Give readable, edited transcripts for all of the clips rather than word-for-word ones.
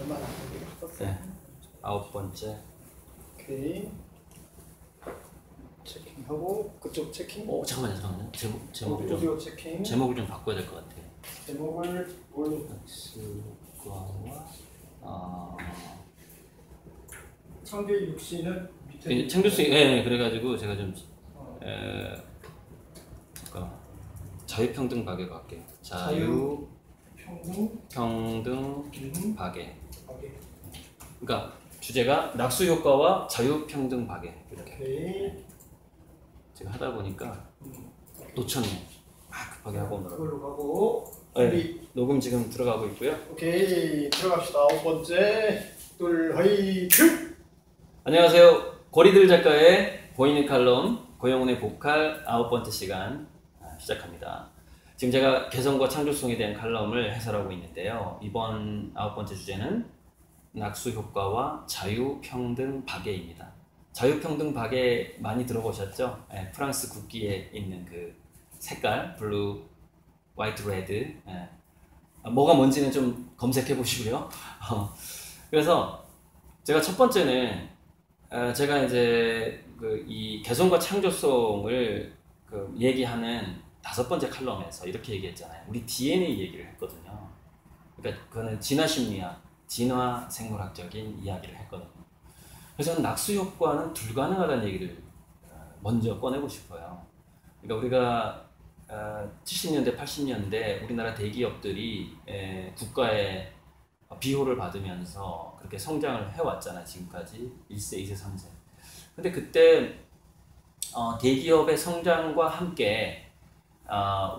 얼마 안 되게 네. 9번째. 오케이. 체킹하고 그쪽 체킹. 잠깐만요. 제목을 오디오 체킹. 제목을 좀 바꿔야 될 것 같아요. 제목을 뭘? 창조의 육신은 밑에. 창조성, 네, 그래가지고 제가 좀 자유평등 박애 갈게요. 자유평등 박애. 그러니까 주제가 낙수 효과와 자유평등 박애 이렇게. 오케이. 제가 하다 보니까 놓쳤네. 급하게 하고 오느라. 그걸로 가고. 네, 녹음 지금 들어가고 있고요. 오케이, 들어갑시다. 9번째. 둘, 하이, 큐! 안녕하세요. 고리들 작가의 보이는 칼럼 고영훈의 보컬 9번째 시간 시작합니다. 지금 제가 개성과 창조성에 대한 칼럼을 해설하고 있는데요. 이번 9번째 주제는 낙수 효과와 자유평등 박애입니다. 자유평등 박애 많이 들어보셨죠? 네, 프랑스 국기에 있는 그 색깔 블루, 화이트, 레드. 네. 뭐가 뭔지는 좀 검색해 보시고요. 그래서 제가 첫 번째는 제가 이제 이 개성과 창조성을 얘기하는 5번째 칼럼에서 이렇게 얘기했잖아요. 우리 DNA 얘기를 했거든요. 그러니까 그거는 진화 심리학, 진화 생물학적인 이야기를 했거든요. 그래서 저는 낙수 효과는 불가능하다는 얘기를 먼저 꺼내고 싶어요. 그러니까 우리가 70년대, 80년대 우리나라 대기업들이 국가의 비호를 받으면서 그렇게 성장을 해왔잖아요. 지금까지 1세, 2세, 3세. 근데 그때 대기업의 성장과 함께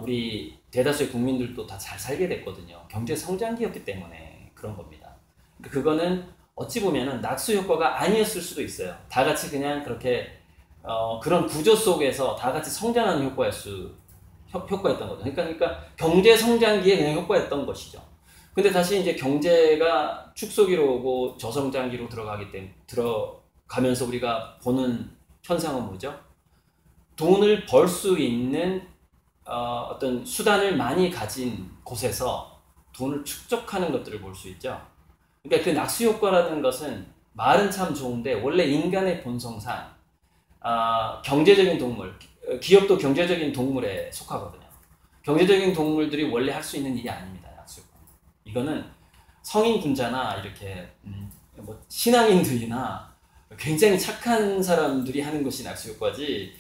우리 대다수의 국민들도 다 잘 살게 됐거든요. 경제 성장기였기 때문에 그런 겁니다. 그거는 어찌 보면은 낙수 효과가 아니었을 수도 있어요. 다 같이 그냥 그렇게 그런 구조 속에서 다 같이 성장하는 효과였던 거죠. 그러니까 경제 성장기에 그냥 효과였던 것이죠. 근데 다시 이제 경제가 축소기로 오고 저성장기로 들어가면서 우리가 보는 현상은 뭐죠? 돈을 벌 수 있는 어떤 수단을 많이 가진 곳에서 돈을 축적하는 것들을 볼 수 있죠. 그러니까 그 낙수 효과라는 것은 말은 참 좋은데 원래 인간의 본성상 경제적인 동물, 기업도 경제적인 동물에 속하거든요. 경제적인 동물들이 원래 할 수 있는 일이 아닙니다. 낙수 효과. 이거는 성인 군자나 이렇게 뭐 신앙인들이나 굉장히 착한 사람들이 하는 것이 낙수 효과지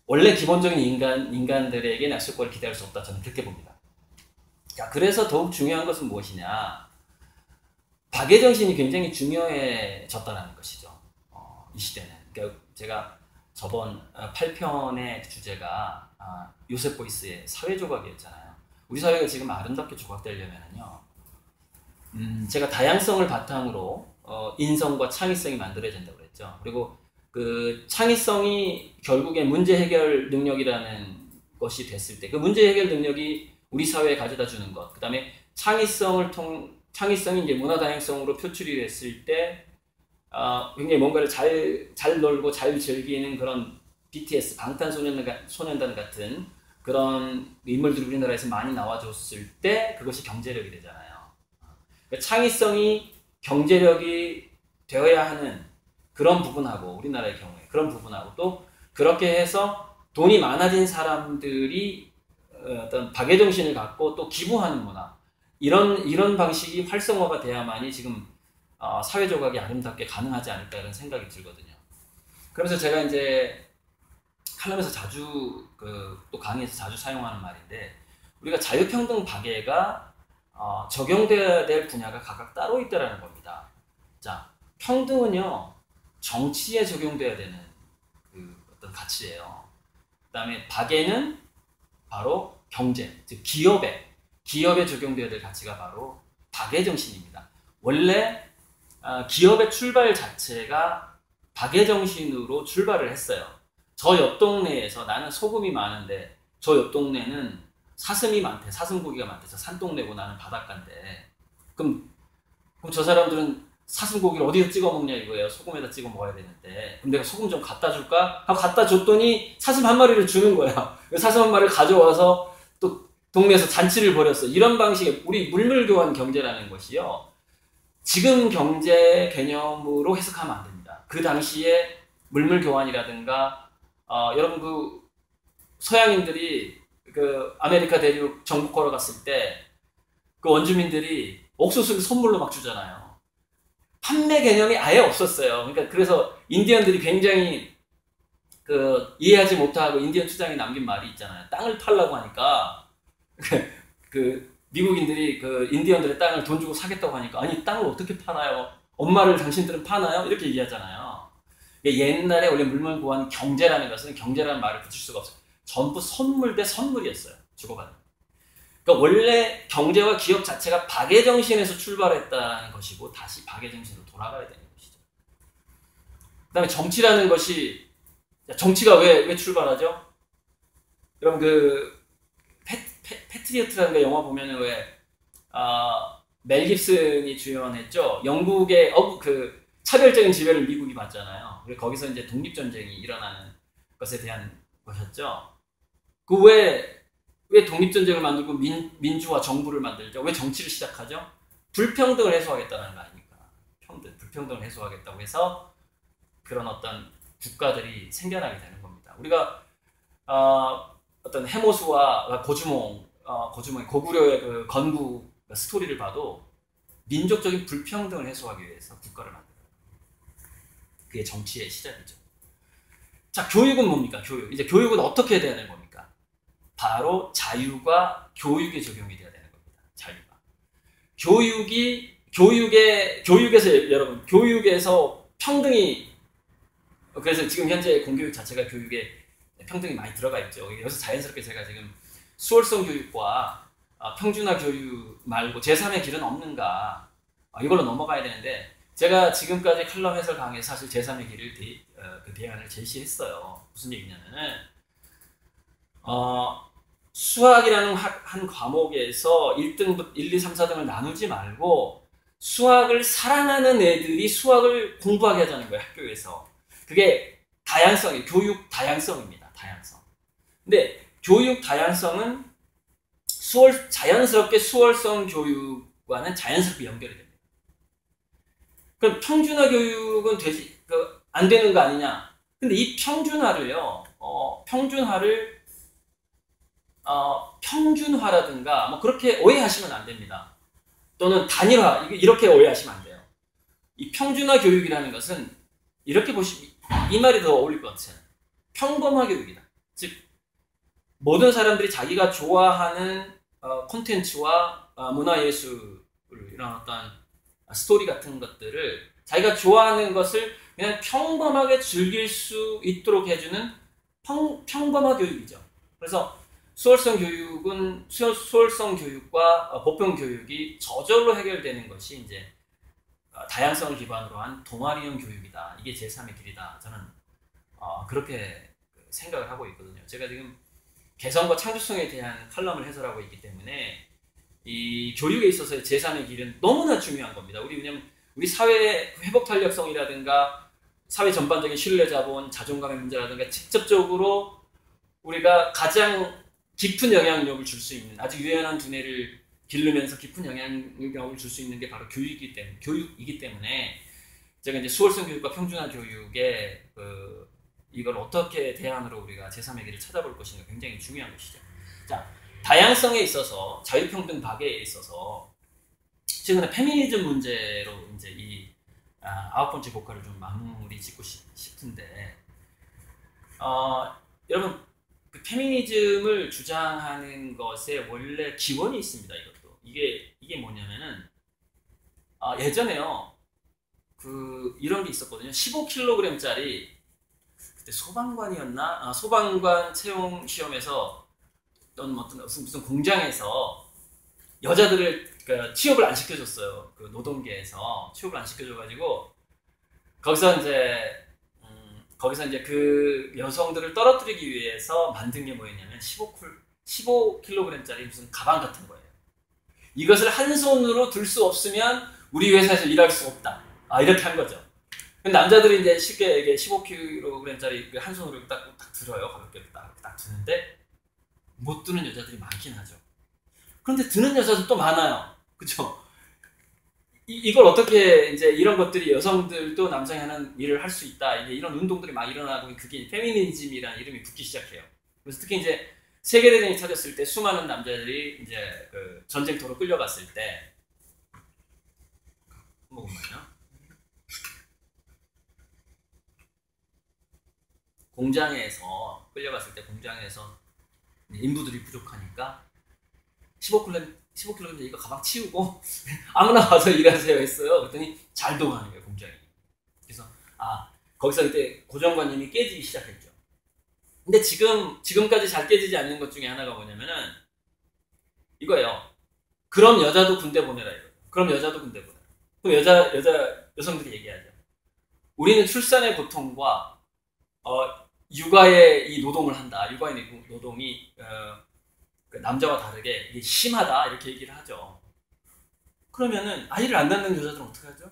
원래 기본적인 인간들에게 낙수 효과를 기대할 수 없다. 저는 그렇게 봅니다. 자, 그래서 더욱 중요한 것은 무엇이냐? 박애 정신이 굉장히 중요해졌다는 것이죠. 이 시대는. 그러니까 제가 저번 8편의 주제가 요셉 보이스의 사회조각이었잖아요. 우리 사회가 지금 아름답게 조각되려면요, 제가 다양성을 바탕으로 인성과 창의성이 만들어진다고 그랬죠. 그리고 그 창의성이 결국에 문제 해결 능력이라는 것이 됐을 때 그 문제 해결 능력이 우리 사회에 가져다 주는 것, 그 다음에 창의성이 이제 문화 다양성으로 표출이 됐을 때 굉장히 뭔가를 잘 놀고 잘 즐기는 그런 BTS, 방탄소년단 같은 그런 인물들이 우리나라에서 많이 나와줬을 때 그것이 경제력이 되잖아요. 그러니까 창의성이 경제력이 되어야 하는 그런 부분하고 우리나라의 경우에 그런 부분하고 또 그렇게 해서 돈이 많아진 사람들이 어떤 박애정신을 갖고 또 기부하는 문화 이런 방식이 활성화가 돼야만이 지금 사회조각이 아름답게 가능하지 않을까 이런 생각이 들거든요. 그러면서 제가 이제 칼럼에서 자주 또 강의에서 자주 사용하는 말인데 우리가 자유평등 박애가 적용돼야 될 분야가 각각 따로 있다라는 겁니다. 자, 평등은요 정치에 적용돼야 되는 어떤 가치예요. 그다음에 박애는 바로 경제, 즉 기업에 적용돼야 될 가치가 바로 박애 정신입니다. 원래 기업의 출발 자체가 박애 정신으로 출발을 했어요. 저 옆 동네에서 나는 소금이 많은데 저 옆 동네는 사슴이 많대, 사슴고기가 많대. 저 산동네고 나는 바닷가인데 그럼 저 사람들은 사슴고기를 어디서 찍어 먹냐 이거예요. 소금에다 찍어 먹어야 되는데 그럼 내가 소금 좀 갖다 줄까? 하고 갖다 줬더니 사슴 한 마리를 주는 거야. 사슴 한 마리를 가져와서 또 동네에서 잔치를 벌였어. 이런 방식의 우리 물물교환 경제라는 것이요. 지금 경제 개념으로 해석하면 안 됩니다. 그 당시에 물물 교환이라든가 여러분 그 서양인들이 그 아메리카 대륙 정복 걸어갔을 때 그 원주민들이 옥수수를 선물로 막 주잖아요. 판매 개념이 아예 없었어요. 그러니까 그래서 인디언들이 굉장히 그 이해하지 못하고 인디언 추장이 남긴 말이 있잖아요. 땅을 팔라고 하니까 그 미국인들이 그 인디언들의 땅을 돈 주고 사겠다고 하니까 아니 땅을 어떻게 팔아요? 엄마를 당신들은 파나요? 이렇게 얘기하잖아요. 옛날에 원래 물물 교환 경제라는 것은 경제라는 말을 붙일 수가 없어요. 전부 선물 대 선물이었어요. 주고받는. 그러니까 원래 경제와 기업 자체가 박애 정신에서 출발했다는 것이고 다시 박애 정신으로 돌아가야 되는 것이죠. 그다음에 정치라는 것이 정치가 왜 출발하죠? 여러분 그 패트리어트라는 거 영화 보면은 멜 깁슨이 주연했죠. 영국의 그 차별적인 지배를 미국이 받잖아요. 그리고 거기서 이제 독립전쟁이 일어나는 것에 대한 것이었죠. 그 왜 독립전쟁을 만들고 민주화 정부를 만들죠? 왜 정치를 시작하죠? 불평등을 해소하겠다는 거 아닙니까? 불평등을 해소하겠다고 해서 그런 어떤 국가들이 생겨나게 되는 겁니다. 우리가 어떤 해모수와 고주몽의 고구려의 그 건국 스토리를 봐도 민족적인 불평등을 해소하기 위해서 국가를 만들어요. 그게 정치의 시작이죠. 자, 교육은 뭡니까? 이제 교육은 어떻게 돼야 되는 겁니까? 바로 자유가 교육에 적용이 돼야 되는 겁니다. 자유가. 교육에서 여러분, 교육에서 평등이, 그래서 지금 현재 공교육 자체가 교육에 평등이 많이 들어가 있죠. 여기서 자연스럽게 제가 지금 수월성 교육과 평준화 교육 말고 제3의 길은 없는가, 이걸로 넘어가야 되는데, 제가 지금까지 칼럼 해설 강의에 사실 제3의 길을 그 대안을 제시했어요. 무슨 얘기냐면은 수학이라는 한 과목에서 1등, 1, 2, 3, 4등을 나누지 말고 수학을 사랑하는 애들이 수학을 공부하게 하자는 거예요. 학교에서. 그게 다양성이에요. 교육 다양성입니다. 다양성. 근데 교육 다양성은 자연스럽게 수월성 교육과는 자연스럽게 연결이 됩니다. 그럼 평준화 교육은 안 되는 거 아니냐? 근데 이 평준화를요, 평준화라든가 뭐 그렇게 오해하시면 안 됩니다. 또는 단일화, 이렇게 오해하시면 안 돼요. 이 평준화 교육이라는 것은 이렇게 보시면 이 말이 더 어울릴 것 같아요. 평범화 교육이다. 즉 모든 사람들이 자기가 좋아하는 콘텐츠와 문화예술 이런 어떤 스토리 같은 것들을 자기가 좋아하는 것을 그냥 평범하게 즐길 수 있도록 해주는 평범화 교육이죠. 그래서 수월성 교육과 보편 교육이 저절로 해결되는 것이 이제 다양성을 기반으로 한 동아리형 교육이다. 이게 제3의 길이다. 저는 그렇게 생각을 하고 있거든요. 제가 지금 개성과 창조성에 대한 칼럼을 해설하고 있기 때문에 이 교육에 있어서의 제3의 길은 너무나 중요한 겁니다. 왜냐면 우리 사회 회복 탄력성이라든가 사회 전반적인 신뢰자본, 자존감의 문제라든가 직접적으로 우리가 가장 깊은 영향력을 줄 수 있는 아주 유연한 두뇌를 기르면서 깊은 영향력을 줄 수 있는 게 바로 교육이기 때문에 제가 이제 수월성 교육과 평준화 교육에 이걸 어떻게 대안으로 우리가 제3의 길을 찾아볼 것인가 굉장히 중요한 것이죠. 자, 다양성에 있어서 자유평등 박애에 있어서 최근에 페미니즘 문제로 이제 이 9번째 복화를 좀 마무리 짓고 싶은데 여러분 그 페미니즘을 주장하는 것에 원래 기원이 있습니다. 이게 뭐냐면은 예전에요 이런 게 있었거든요. 15kg짜리 그때 소방관이었나? 소방관 채용 시험에서 무슨 공장에서 여자들을 취업을 안 시켜줬어요. 그 노동계에서 취업을 안 시켜줘가지고 거기서 이제 그 여성들을 떨어뜨리기 위해서 만든 게 뭐였냐면 15kg짜리 무슨 가방 같은 거예요. 이것을 한 손으로 들 수 없으면 우리 회사에서 일할 수 없다. 이렇게 한 거죠. 남자들이 이제 쉽게 이게 15kg짜리 한 손으로 딱 들어요. 가볍게 딱 드는데 못 드는 여자들이 많긴 하죠. 그런데 드는 여자도 또 많아요. 그쵸? 이걸 어떻게 이제 이런 것들이 여성들도 남성이 하는 일을 할 수 있다. 이제 이런 운동들이 막 일어나고 그게 페미니즘이라는 이름이 붙기 시작해요. 그래서 특히 이제 세계대전이 터졌을 때 수많은 남자들이 이제 그 전쟁터로 끌려갔을 때 뭐군요. 공장에서 끌려갔을 때 공장에서 인부들이 부족하니까 15km 이거 가방 치우고 아무나 와서 일하세요 했어요. 그랬더니 잘 동하는 거예요, 공장이. 그래서 거기서 그때 고정관념이 깨지기 시작했죠. 근데 지금까지 잘 깨지지 않는 것 중에 하나가 뭐냐면은 이거예요. 그럼 여자도 군대 보내라 이거. 그럼 여자도 군대 보내라. 그럼 여성들이 얘기하죠. 우리는 출산의 고통과 육아의 이 노동을 한다. 육아의 노동이 그 남자와 다르게 이게 심하다 이렇게 얘기를 하죠. 그러면은 아이를 안 낳는 여자들은 어떻게 하죠?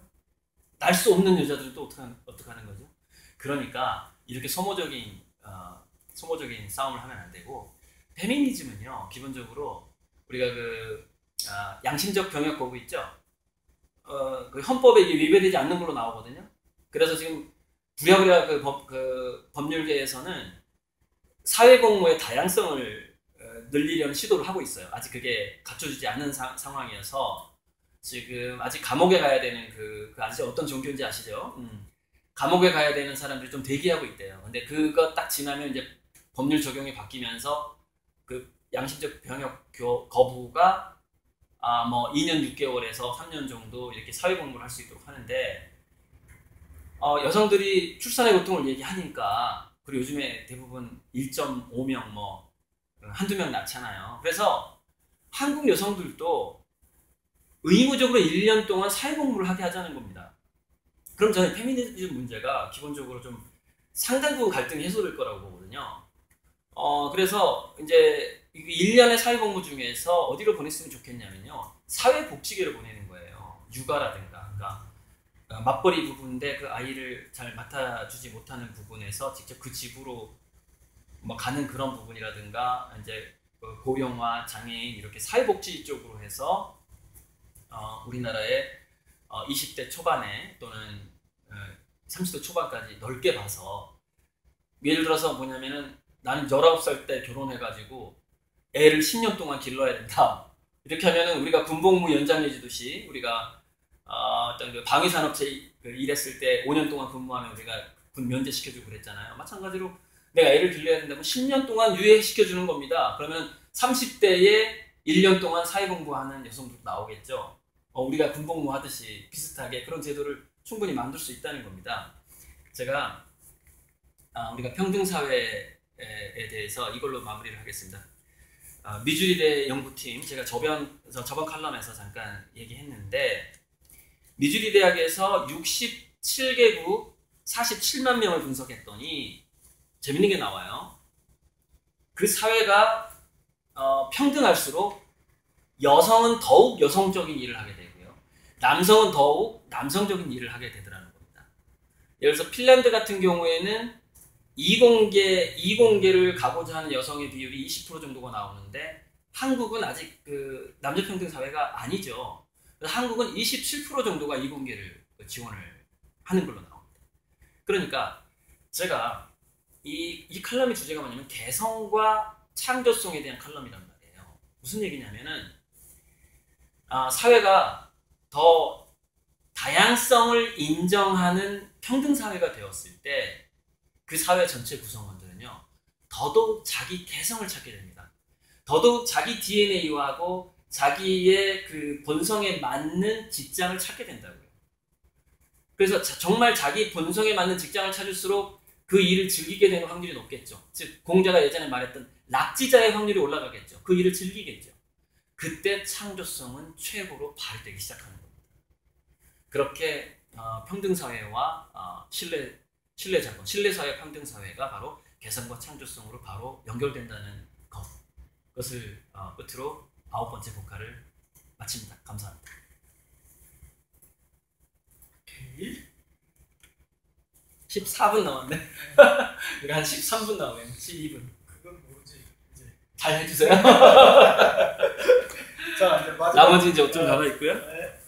낳을 수 없는 여자들은 또 어떻게 하는 거죠? 그러니까 이렇게 소모적인 싸움을 하면 안 되고, 페미니즘은요 기본적으로 우리가 양심적 병역 거부 있죠. 그 헌법에 이게 위배되지 않는 걸로 나오거든요. 그래서 지금 부랴부랴 법률계에서는 사회공무의 다양성을 늘리려는 시도를 하고 있어요. 아직 그게 갖춰지지 않은 상황이어서 지금 아직 감옥에 가야 되는 아직 어떤 종교인지 아시죠? 감옥에 가야 되는 사람들이 좀 대기하고 있대요. 근데 그거 딱 지나면 이제 법률 적용이 바뀌면서 그 양심적 병역 거부가 뭐 2년 6개월에서 3년 정도 이렇게 사회공부를 할 수 있도록 하는데, 여성들이 출산의 고통을 얘기하니까, 그리고 요즘에 대부분 1.5명 뭐 한두 명 낳잖아요. 그래서 한국 여성들도 의무적으로 1년 동안 사회공부를 하게 하자는 겁니다. 그럼 저는 페미니즘 문제가 기본적으로 좀 상당 부분 갈등이 해소될 거라고 보거든요. 그래서 이제 1년의 사회공부 중에서 어디로 보냈으면 좋겠냐면요, 사회복지계로 보내는 거예요. 육아라든가, 그러니까 맞벌이 부부인데 그 아이를 잘 맡아주지 못하는 부분에서 직접 그 집으로 뭐 가는 그런 부분이라든가, 이제 고령화, 장애인 이렇게 사회복지 쪽으로 해서 우리나라의 20대 초반에 또는 30대 초반까지 넓게 봐서, 예를 들어서 뭐냐면은 나는 19살 때 결혼해가지고 애를 10년 동안 길러야 된다. 이렇게 하면은 우리가 군복무 연장 내지듯이 우리가 어떤 그 방위산업체 일했을 때 5년 동안 근무하면 우리가 군 면제시켜주고 그랬잖아요. 마찬가지로 내가 애를 길러야 된다면 10년 동안 유예시켜주는 겁니다. 그러면 30대에 1년 동안 사회공부하는 여성도 나오겠죠. 우리가 군복무 하듯이 비슷하게 그런 제도를 충분히 만들 수 있다는 겁니다. 제가 우리가 평등사회에 대해서 이걸로 마무리를 하겠습니다. 미주리대 연구팀, 제가 저번 칼럼에서 잠깐 얘기했는데, 미주리 대학에서 67개국 47만 명을 분석했더니 재밌는 게 나와요. 그 사회가 평등할수록 여성은 더욱 여성적인 일을 하게 되고요, 남성은 더욱 남성적인 일을 하게 되더라는 겁니다. 예를 들어서 핀란드 같은 경우에는 이공계를 가고자 하는 여성의 비율이 20% 정도가 나오는데, 한국은 아직 그 남녀평등 사회가 아니죠. 그래서 한국은 27% 정도가 이공계를 지원을 하는 걸로 나옵니다. 그러니까 제가 이 칼럼의 주제가 뭐냐면 개성과 창조성에 대한 칼럼이란 말이에요. 무슨 얘기냐면은 사회가 더 다양성을 인정하는 평등사회가 되었을 때 그 사회 전체 구성원들은요 더더욱 자기 개성을 찾게 됩니다. 더더욱 자기 DNA하고 자기의 그 본성에 맞는 직장을 찾게 된다고요. 그래서 정말 자기 본성에 맞는 직장을 찾을수록 그 일을 즐기게 되는 확률이 높겠죠. 즉 공자가 예전에 말했던 낙지자의 확률이 올라가겠죠. 그 일을 즐기겠죠. 그때 창조성은 최고로 발휘되기 시작하는 겁니다. 그렇게 평등사회와 신뢰사회 평등사회가 바로 개성과 창조성으로 바로 연결된다는 것을 끝으로 9번째 복화를 마칩니다. 감사합니다. 오케이. 14분 남았네. 한 13분 남았네. 12분. 그건 모르지 이제. 잘 해주세요. 자, 이제 마지막. 나머지 이제 좀 남아 있고요. 네.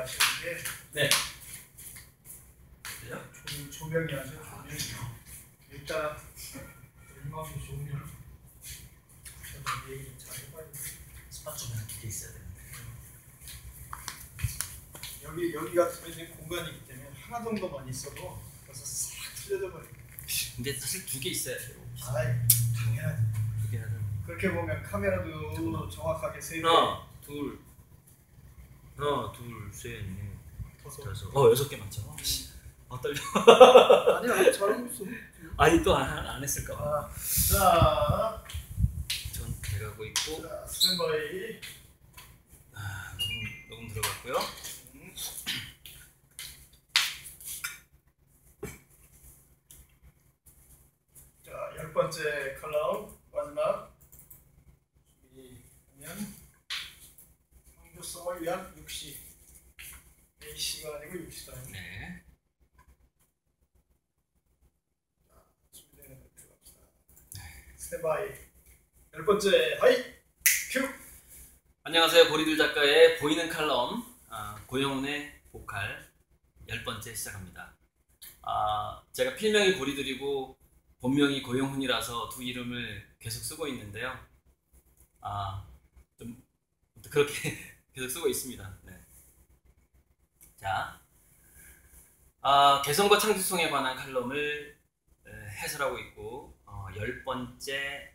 아시는 게 네. 조명이 아주 조명이 일단 일마도 조명 저도 얘기 잘 해봐야 돼. 스팟 조명 두개 있어야 되는데. 여기 같은 이제 공간이기 때문에 하나 정도만 있어도 그래서 싹 틀려져 버려. 근데 사실 두 개 있어야 돼요. 아이 당연하지. 두 개 하든. 그렇게 보면 카메라도 정확하게 세 개. 하나, 둘, 셋, 넷, 다섯. 여섯 개 맞죠? 떨려. 아니야 잘하고 있어. 아니 또 안 했을까 봐. 자, 전 돼가고 있고. 자 스탠바이. 녹음 들어갔고요. 자, 10번째 컬럼 마지막 준비하면 창조성을 위한 60 A씨가 아니고 60단. 네. 준비되는 거 들어갑시다. 스탠바이 10번째 하이 큐. 안녕하세요. 보리들 작가의 보이는 칼럼 고영훈의 보컬 10번째 시작합니다. 제가 필명이 보리들이고 본명이 고영훈이라서 두 이름을 계속 쓰고 있는데요. 좀 그렇게 계속 쓰고 있습니다. 네. 자, 개성과 창조성에 관한 칼럼을 해설하고 있고 10번째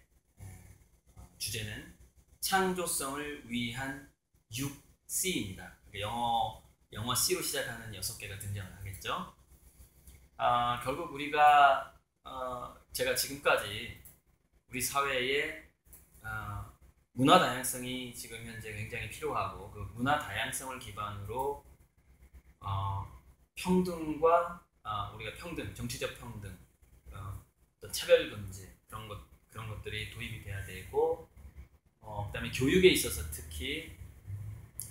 주제는 창조성을 위한 6C입니다. 영어 C로 시작하는 6개가 등장을 하겠죠. 결국 우리가 제가 지금까지 우리 사회에 문화 다양성이 지금 현재 굉장히 필요하고 그 문화 다양성을 기반으로 평등과 우리가 평등, 정치적 평등, 어떤 차별 금지 그런 것들이 도입이 돼야 되고 그다음에 교육에 있어서 특히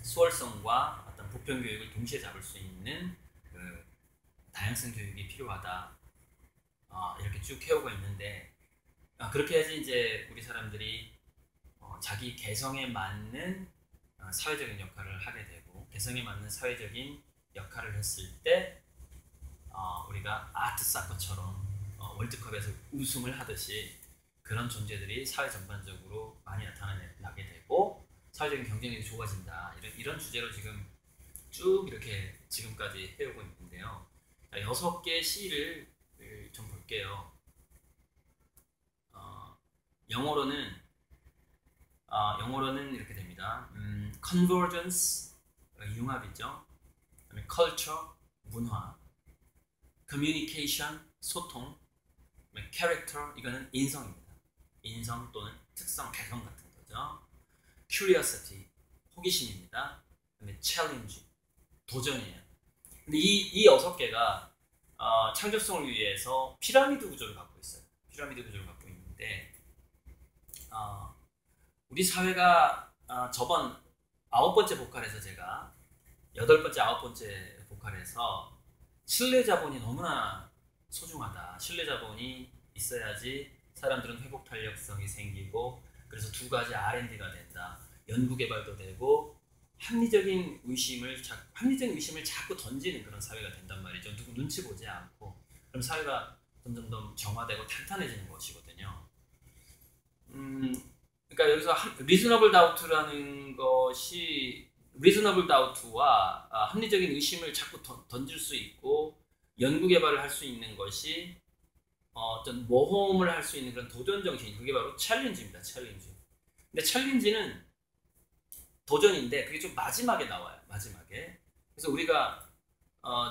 수월성과 어떤 보편 교육을 동시에 잡을 수 있는 그 다양성 교육이 필요하다. 이렇게 쭉 해오고 있는데 그렇게 해야지 이제 우리 사람들이 자기 개성에 맞는 사회적인 역할을 하게 되고 개성에 맞는 사회적인 역할을 했을 때 우리가 아트 사커처럼 월드컵에서 우승을 하듯이 그런 존재들이 사회 전반적으로 많이 나타나게 되고 사회적인 경쟁력이 좋아진다. 이런 주제로 지금 쭉 이렇게 지금까지 해오고 있는데요. 6개의 C를 좀 볼게요. 영어로는 이렇게 됩니다. Convergence, 융합이죠. 그다음에 Culture, 문화, Communication, 소통, Character, 이거는 인성입니다. 인성 또는 특성, 개성 같은 거죠. Curiosity, 호기심입니다. 그다음에 Challenge, 도전이에요. 근데 이 6개가 창조성을 위해서 피라미드 구조를 갖고 있어요. 피라미드 구조를 갖고 있는데 우리 사회가 저번 9번째 보컬에서 제가 8번째, 9번째 보컬에서 신뢰 자본이 너무나 소중하다. 신뢰 자본이 있어야지 사람들은 회복 탄력성이 생기고 그래서 두 가지 R&D가 된다. 연구 개발도 되고 합리적인 의심을 자꾸 던지는 그런 사회가 된단 말이죠. 누구 눈치 보지 않고 그럼 사회가 점점 더 정화되고 탄탄해지는 것이거든요. 그러니까 여기서 reasonable doubt라는 것이 reasonable doubt와 합리적인 의심을 자꾸 던질 수 있고 연구 개발을 할 수 있는 것이 어떤 모험을 할 수 있는 그런 도전 정신, 그게 바로 챌린지입니다. 챌린지. 근데 챌린지는 도전인데 그게 좀 마지막에 나와요. 마지막에. 그래서 우리가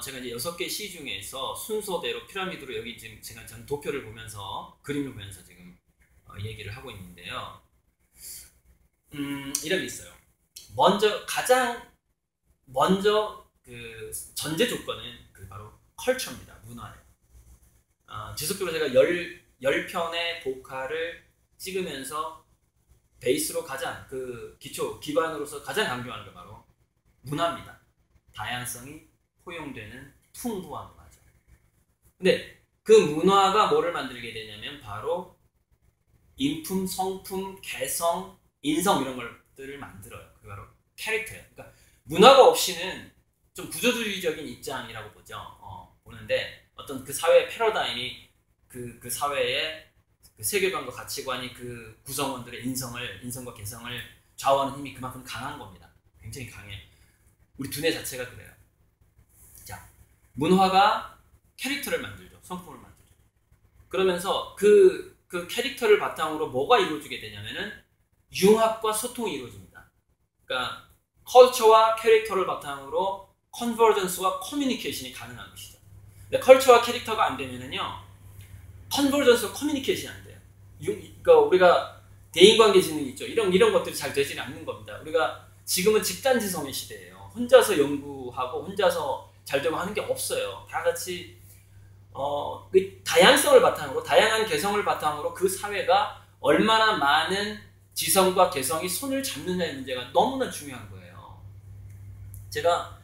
제가 이제 6개 C 중에서 순서대로 피라미드로 여기 지금 제가 전 도표를 보면서 그림을 보면서 지금 얘기를 하고 있는데요. 이런 게 있어요. 가장 먼저 그 전제 조건은 그 바로 컬처입니다. 문화예요. 지속적으로 제가 10편의 보컬을 찍으면서 베이스로 가장 그 기반으로서 가장 강조하는 게 바로 문화입니다. 다양성이 포용되는 풍부한 문화죠. 근데 그 문화가 뭐를 만들게 되냐면 바로 인품, 성품, 개성, 인성 이런 것들을 만들어요. 그게 바로 캐릭터예요. 그러니까 문화가 없이는 좀 구조주의적인 입장이라고 보죠. 보는데 어떤 그 사회의 패러다임이 그 사회의 그 세계관과 가치관이 그 구성원들의 인성과 개성을 좌우하는 힘이 그만큼 강한 겁니다. 굉장히 강해. 우리 두뇌 자체가 그래요. 자, 문화가 캐릭터를 만들죠. 성품을 만들죠. 그러면서 그 캐릭터를 바탕으로 뭐가 이루어지게 되냐면은 융합과 소통이 이루어집니다. 그러니까 컬처와 캐릭터를 바탕으로 컨버전스와 커뮤니케이션이 가능한 것이죠. 근데 컬처와 캐릭터가 안 되면은요, 컨버전스와 커뮤니케이션이 안 돼요. 그러니까 우리가 대인관계 지능 있죠. 이런 것들이 잘 되지는 않는 겁니다. 우리가 지금은 집단지성의 시대예요. 혼자서 연구하고 혼자서 잘 되고 하는 게 없어요. 다 같이 그 다양성을 바탕으로, 다양한 개성을 바탕으로 그 사회가 얼마나 많은 지성과 개성이 손을 잡느냐의 문제가 너무나 중요한 거예요. 제가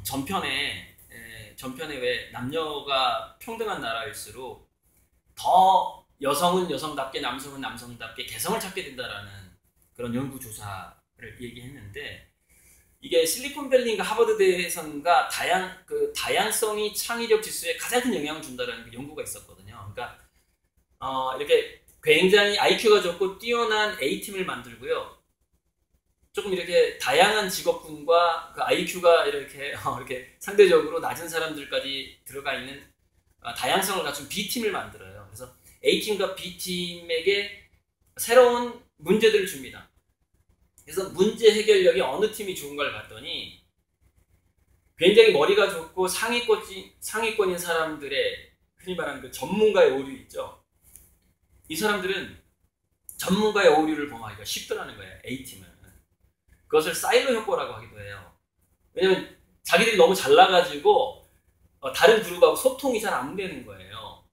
전편에 왜 남녀가 평등한 나라일수록 더 여성은 여성답게 남성은 남성답게 개성을 찾게 된다라는 그런 연구조사를 얘기했는데, 이게 실리콘밸리인가 하버드대에선가 다양성이 창의력 지수에 가장 큰 영향을 준다라는 그 연구가 있었거든요. 그러니까 이렇게 굉장히 IQ가 좋고 뛰어난 A팀을 만들고요. 조금 이렇게 다양한 직업군과 그 IQ가 이렇게 상대적으로 낮은 사람들까지 들어가 있는 다양성을 갖춘 B팀을 만들어요. 그래서 A팀과 B팀에게 새로운 문제들을 줍니다. 그래서 문제 해결력이 어느 팀이 좋은가를 봤더니 굉장히 머리가 좋고 상위권인 사람들의 흔히 말하는 그 전문가의 오류 있죠. 이 사람들은 전문가의 오류를 범하기가 쉽더라는 거예요. A팀은. 그것을 사일로 효과라고 하기도 해요. 왜냐면 자기들이 너무 잘나가지고 다른 그룹하고 소통이 잘 안 되는 거예요.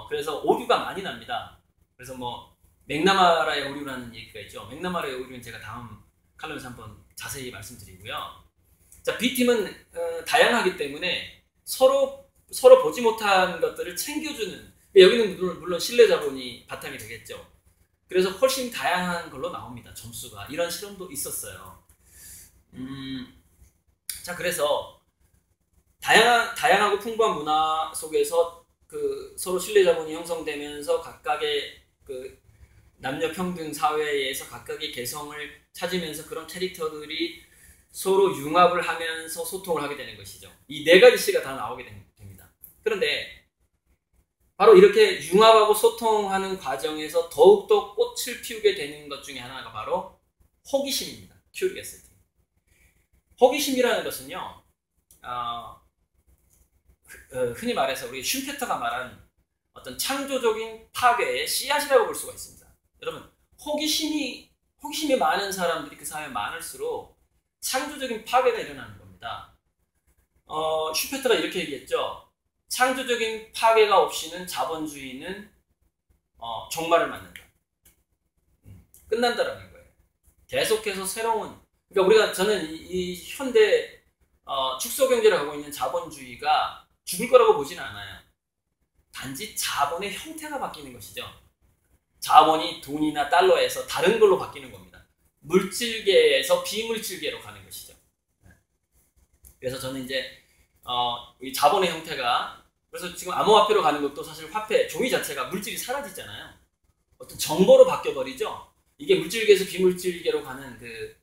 그래서 오류가 많이 납니다. 그래서 뭐 맥나마라의 오류라는 얘기가 있죠. 맥나마라의 오류는 제가 다음 칼럼에서 한번 자세히 말씀드리고요. 자, B팀은 다양하기 때문에 서로 보지 못한 것들을 챙겨주는, 여기는 물론 신뢰 자본이 바탕이 되겠죠. 그래서 훨씬 다양한 걸로 나옵니다. 점수가. 이런 실험도 있었어요. 자, 그래서 다양하고 풍부한 문화 속에서 그 서로 신뢰 자본이 형성되면서 각각의 그 남녀 평등 사회에서 각각의 개성을 찾으면서 그런 캐릭터들이 서로 융합을 하면서 소통을 하게 되는 것이죠. 이 네 가지 C가 다 나오게 됩니다. 그런데 바로 이렇게 융합하고 소통하는 과정에서 더욱더 꽃을 피우게 되는 것 중에 하나가 바로 호기심입니다. Curiosity. 호기심이라는 것은요, 흔히 말해서 우리 슈페터가 말한 어떤 창조적인 파괴의 씨앗이라고 볼 수가 있습니다. 여러분, 호기심이 많은 사람들이 그 사회에 많을수록 창조적인 파괴가 일어나는 겁니다. 슈페터가 이렇게 얘기했죠. 창조적인 파괴가 없이는 자본주의는 종말을 맞는다. 끝난다라는 거예요. 계속해서 새로운, 그러니까 저는 이 현대 축소경제를 하고 있는 자본주의가 죽을 거라고 보지는 않아요. 단지 자본의 형태가 바뀌는 것이죠. 자본이 돈이나 달러에서 다른 걸로 바뀌는 겁니다. 물질계에서 비물질계로 가는 것이죠. 그래서 저는 이제 이 자본의 형태가, 그래서 지금 암호화폐로 가는 것도 사실 화폐, 종이 자체가 물질이 사라지잖아요. 어떤 정보로 바뀌어버리죠. 이게 물질계에서 비물질계로 가는 그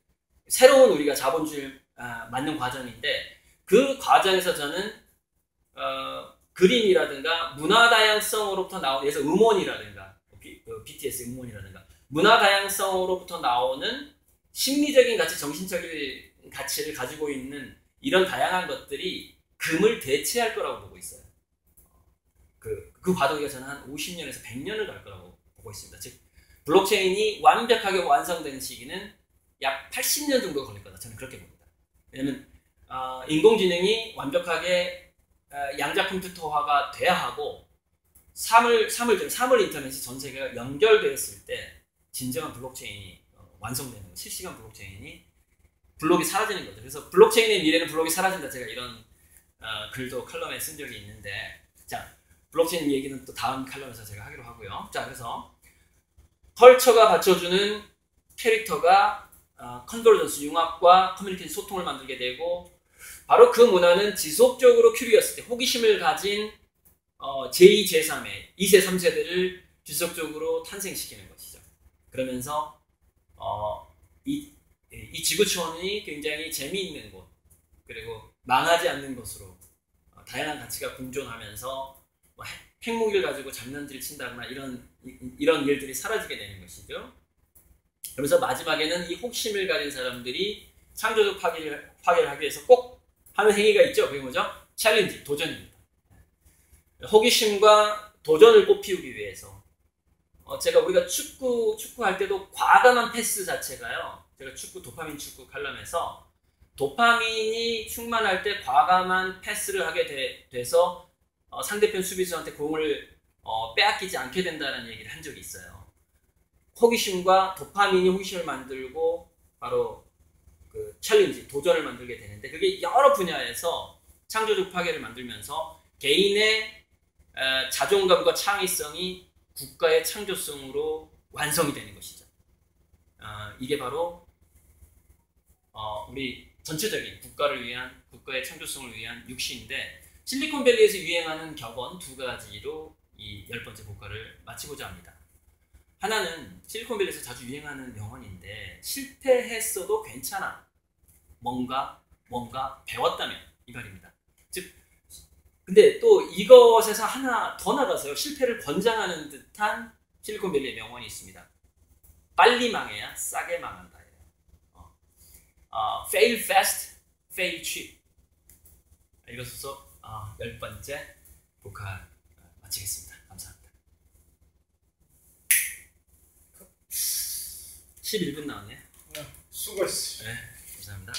새로운 우리가 자본주의를 맞는 과정인데, 그 과정에서 저는 그림이라든가 문화 다양성으로부터 나오는, 예를 들어 음원이라든가 BTS 음원이라든가 문화 다양성으로부터 나오는 심리적인 가치, 정신적인 가치를 가지고 있는 이런 다양한 것들이 금을 대체할 거라고 보고 있어요. 그 과도기가 저는 한 50년에서 100년을 갈 거라고 보고 있습니다. 즉 블록체인이 완벽하게 완성되는 시기는 약 80년 정도 걸릴 거다. 저는 그렇게 봅니다. 왜냐하면 인공지능이 완벽하게 양자 컴퓨터화가 돼야 하고 3월 인터넷이 전 세계가 연결되었을 때 진정한 블록체인이 완성되는 거예요. 실시간 블록체인이, 블록이 사라지는 거죠. 그래서 블록체인의 미래는 블록이 사라진다. 제가 이런 글도 칼럼에 쓴 적이 있는데, 자, 블록체인 얘기는 또 다음 칼럼에서 제가 하기로 하고요. 자, 그래서 컬처가 받쳐주는 캐릭터가 컨버전스, 융합과 커뮤니케이션, 소통을 만들게 되고, 바로 그 문화는 지속적으로 큐리어시티, 호기심을 가진 제2, 제3의 2세, 3세대를 지속적으로 탄생시키는 것이죠. 그러면서 이 지구촌이 굉장히 재미있는 곳, 그리고 망하지 않는 것으로 다양한 가치가 공존하면서 핵무기를 가지고 장난질을 친다거나 이런 일들이 사라지게 되는 것이죠. 그러면서 마지막에는 이 호기심을 가진 사람들이 창조적 파괴를 하기 위해서 꼭 하는 행위가 있죠. 그게 뭐죠? 챌린지, 도전입니다. 호기심과 도전을 꽃피우기 위해서 우리가 축구할 때도 과감한 패스 자체가요. 제가 도파민 축구 칼럼에서 도파민이 충만할 때 과감한 패스를 하게 돼서 상대편 수비수한테 공을 빼앗기지 않게 된다는 얘기를 한 적이 있어요. 호기심과 도파민이 호기심을 만들고 바로 그 챌린지, 도전을 만들게 되는데 그게 여러 분야에서 창조적 파괴를 만들면서 개인의 자존감과 창의성이 국가의 창조성으로 완성이 되는 것이죠. 이게 바로 우리 전체적인 국가의 창조성을 위한 육시인데 실리콘밸리에서 유행하는 격언 2가지로 이 10번째 복화를 마치고자 합니다. 하나는 실리콘밸리에서 자주 유행하는 명언인데 실패했어도 괜찮아. 뭔가 배웠다면 이 말입니다. 즉 근데 또 이것에서 하나 더 나가서요. 실패를 권장하는 듯한 실리콘밸리의 명언이 있습니다. 빨리 망해야 싸게 망한다. Fail fast, fail cheap. 이것으로 10번째 복화 마치겠습니다. 감사합니다. 11분 나왔네요. 수고했어. 네, 감사합니다.